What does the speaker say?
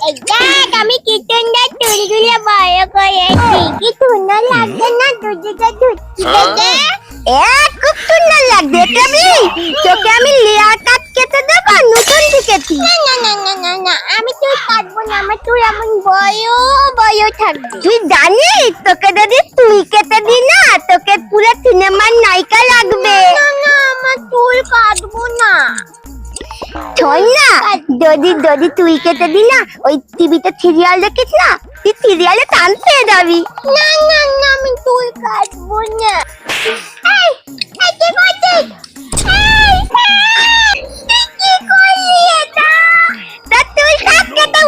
এই দেখ আমি কি সুন্দর চুলগুলো বড় করেছি। কি সুন্দর লাগছে না দুদিকে ধুচ্ছি দেখে? খুব সুন্দর লাগবে কেবি। তোকে আমি লেয়ার কাট কেটে দেবো, নতুন শিখেছি। না না না না না না, আমি চুল কাটবো না, আমার চুল এমন বড় বড় থাকবে। তুই জানিস তোকে যদি তুই কেটে দি না, তোকে পুরো সিনেমার নায়িকা লাগবে। না না, আমার চুল কাটবো না। শোন না, যদি তুই কেটে দি না, ওই টিভিতে সিরিয়াল দেখিস না, তুই সিরিয়ালে টান পেয়ে যাবি। না না না, আমি চুল কাটবো না। এই এই কি করছিস? এই তুই কি করলি এটা? তা তুই কাট কেটে